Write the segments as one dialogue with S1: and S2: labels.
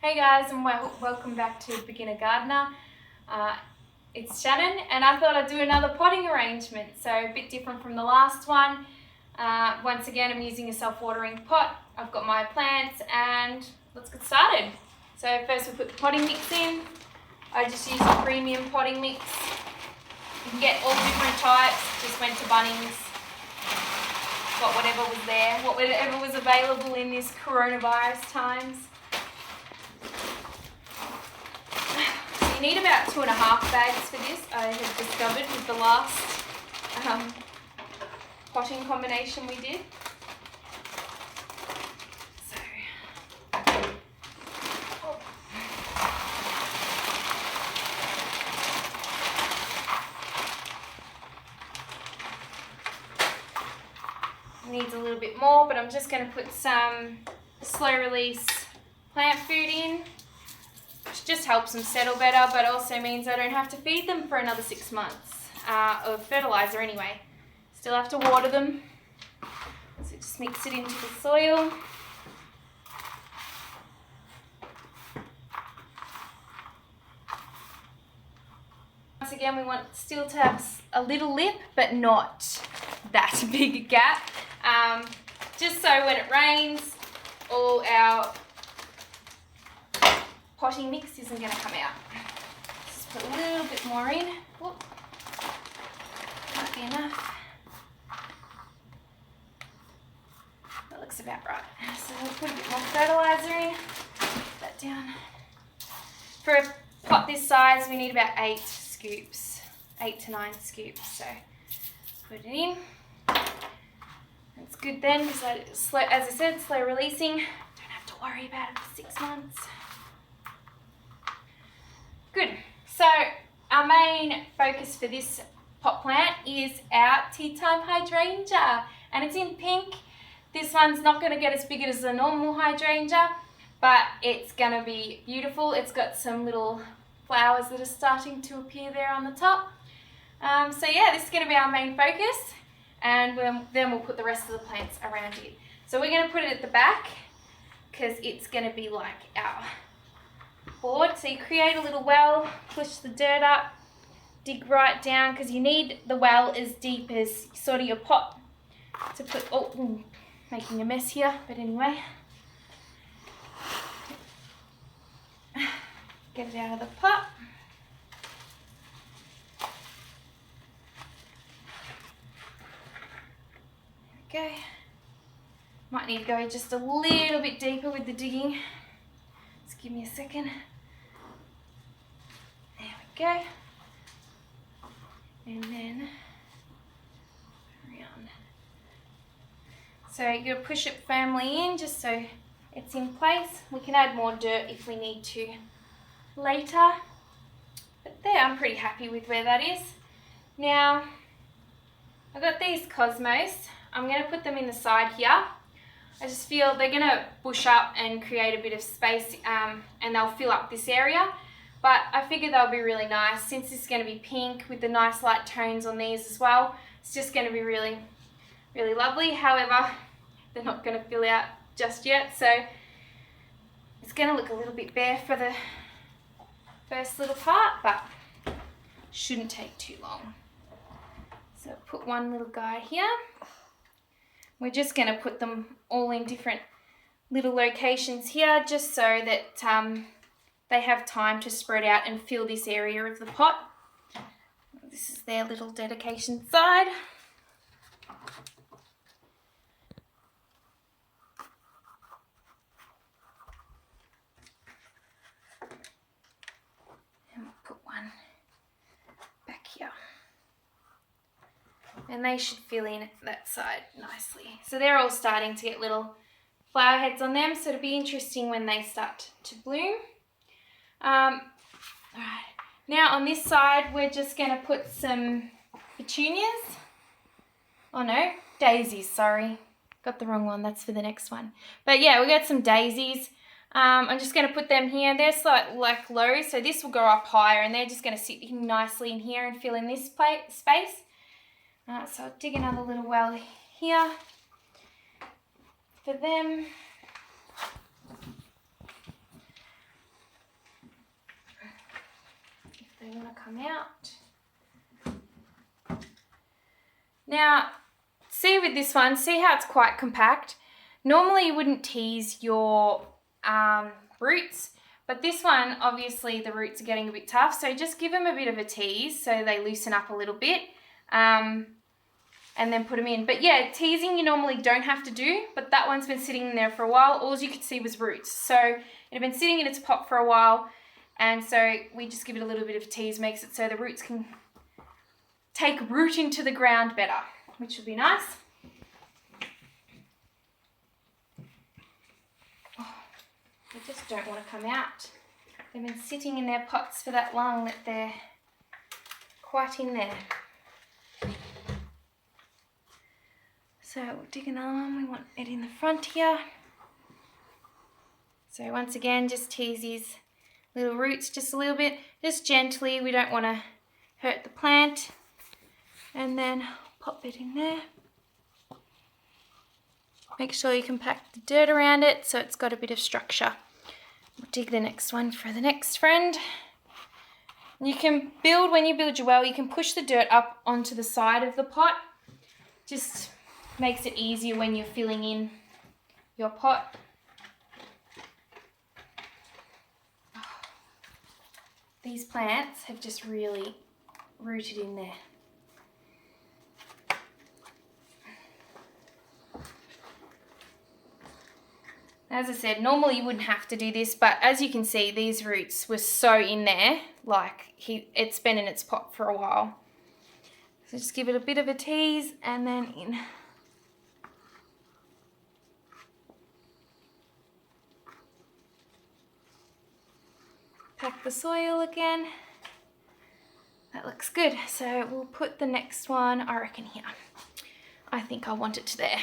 S1: Hey guys, and welcome back to Beginner Gardener. It's Shannon, and I thought I'd do another potting arrangement, so a bit different from the last one. Once again, I'm using a self-watering pot. I've got my plants, and let's get started. So first we put the potting mix in. I just use a premium potting mix. You can get all different types. Just went to Bunnings, got whatever was there, whatever was available in this coronavirus times. You need about 2.5 bags for this, I have discovered with the last potting combination we did. So, needs a little bit more, but I'm just going to put some slow release plant food in. Just helps them settle better, but also means I don't have to feed them for another 6 months of fertilizer anyway. Still have to water them, so just mix it into the soil. Once again, we want still to have a little lip, but not that big a gap, just so when it rains, all our potting mix isn't going to come out. Just put a little bit more in. Whoop. Might be enough. That looks about right. So we'll put a bit more fertilizer in. Put that down. For a pot this size, we need about 8 scoops. 8 to 9 scoops. So put it in. That's good then, because as I said, slow releasing. Don't have to worry about it for 6 months. Good. So our main focus for this pot plant is our tea time hydrangea, and it's in pink. This one's not going to get as big as the normal hydrangea, but it's going to be beautiful. It's got some little flowers that are starting to appear there on the top. So yeah, this is going to be our main focus, and then we'll put the rest of the plants around it. So we're going to put it at the back because it's going to be like our board. So you create a little well, push the dirt up, dig right down, because you need the well as deep as sort of your pot to put. Making a mess here, but anyway, get it out of the pot. There we go. Might need to go just a little bit deeper with the digging. Just give me a second. There we go. And then around. So you're going to push it firmly in just so it's in place. We can add more dirt if we need to later. But there, I'm pretty happy with where that is. Now, I've got these cosmos. I'm going to put them in the side here. I just feel they're going to bush up and create a bit of space, and they'll fill up this area. But I figure they'll be really nice since it's going to be pink with the nice light tones on these as well. It's just going to be really, really lovely. However, they're not going to fill out just yet, so it's going to look a little bit bare for the first little part, but shouldn't take too long. So put one little guy here. We're just going to put them all in different little locations here, just so that they have time to spread out and fill this area of the pot. This is their little dedication side. And we'll put one back here. And they should fill in that side nicely. So they're all starting to get little flower heads on them, so it'll be interesting when they start to bloom. Alright, now on this side we're just going to put some petunias. Oh no, daisies, sorry. Got the wrong one, that's for the next one. But yeah, we got some daisies. I'm just going to put them here. They're like low, so this will go up higher, and they're just going to sit nicely in here and fill in this space. So I'll dig another little well here for them. they want to come out. Now, see with this one, see how it's quite compact? Normally you wouldn't tease your roots, but this one, obviously the roots are getting a bit tough, so just give them a bit of a tease so they loosen up a little bit, and then put them in. But yeah, teasing you normally don't have to do, but that one's been sitting in there for a while. All you could see was roots. So it had been sitting in its pot for a while, and so we just give it a little bit of a tease, makes it so the roots can take root into the ground better, which would be nice. They just don't want to come out. They've been sitting in their pots for that long that they're quite in there. So we'll dig another one. We want it in the front here. So once again, just tease these little roots just a little bit, just gently. We don't want to hurt the plant. And then pop it in there. Make sure you compact the dirt around it so it's got a bit of structure. We'll dig the next one for the next friend. You can build, when you build your well, you can push the dirt up onto the side of the pot. Just makes it easier when you're filling in your pot. These plants have just really rooted in there. As I said, normally you wouldn't have to do this, but as you can see, these roots were so in there, like it's been in its pot for a while. So just give it a bit of a tease and then in. Pack the soil again. That looks good. So we'll put the next one, I reckon, here. I think I want it to there.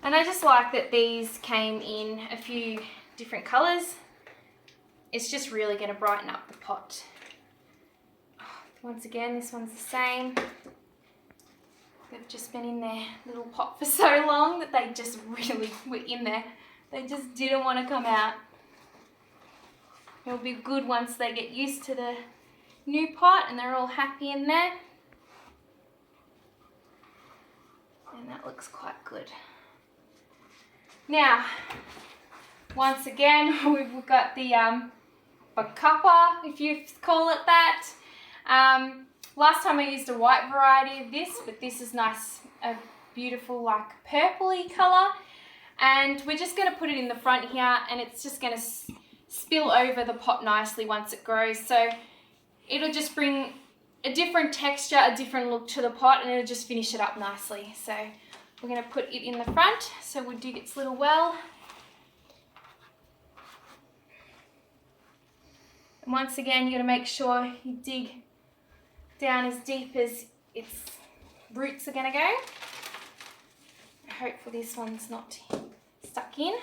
S1: And I just like that these came in a few different colours. It's just really going to brighten up the pot. Once again, this one's the same. They've just been in their little pot for so long that they just really were in there. They just didn't want to come out. It'll be good once they get used to the new pot and they're all happy in there. And that looks quite good. Now, once again, we've got the Bacopa, if you call it that. Last time I used a white variety of this, but this is nice, a beautiful like purpley colour. And we're just going to put it in the front here, and it's just going to spill over the pot nicely once it grows. So it'll just bring a different texture, a different look to the pot, and it'll just finish it up nicely. So we're going to put it in the front, so we'll dig its little well. And once again, you got to make sure you dig down as deep as its roots are going to go. Hopefully this one's not stuck in.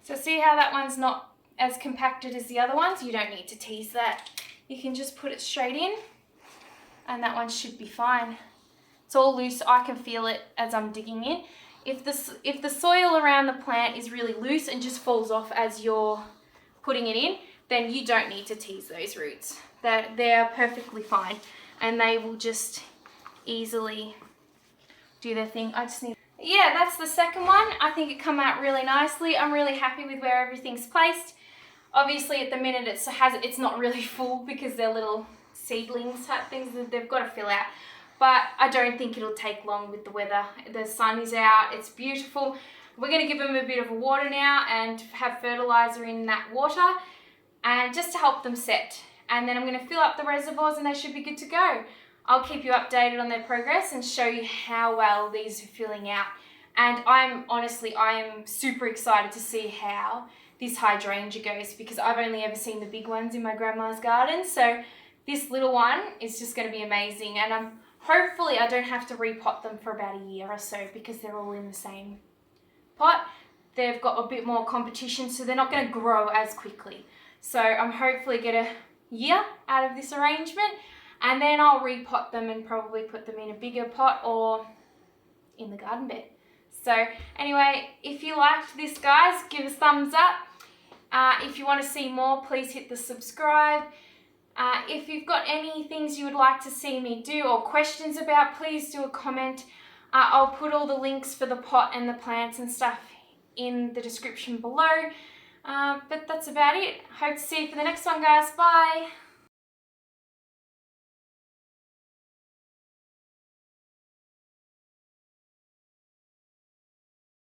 S1: So see how that one's not as compacted as the other ones? You don't need to tease that. You can just put it straight in, and that one should be fine. It's all loose. I can feel it as I'm digging in. If the soil around the plant is really loose and just falls off as you're putting it in, then you don't need to tease those roots. They're perfectly fine, and they will just easily do their thing. Yeah, that's the second one. I think it come out really nicely. I'm really happy with where everything's placed. Obviously at the minute it's not really full because they're little seedlings type things that they've got to fill out. But I don't think it'll take long with the weather. The sun is out, it's beautiful. We're going to give them a bit of a water now and have fertilizer in that water, and just to help them set. And then I'm going to fill up the reservoirs and they should be good to go. I'll keep you updated on their progress and show you how well these are filling out. And I am super excited to see how this hydrangea goes, because I've only ever seen the big ones in my grandma's garden. So this little one is just going to be amazing. And hopefully I don't have to repot them for about a year or so, because they're all in the same pot. They've got a bit more competition, so they're not going to grow as quickly. So I'm hopefully get a year out of this arrangement, and then I'll repot them and probably put them in a bigger pot or in the garden bed. So anyway, if you liked this, guys, give us a thumbs up. If you want to see more, please hit the subscribe. If you've got any things you would like to see me do or questions about, please do a comment. I'll put all the links for the pot and the plants and stuff in the description below. But that's about it. Hope to see you for the next one, guys. Bye.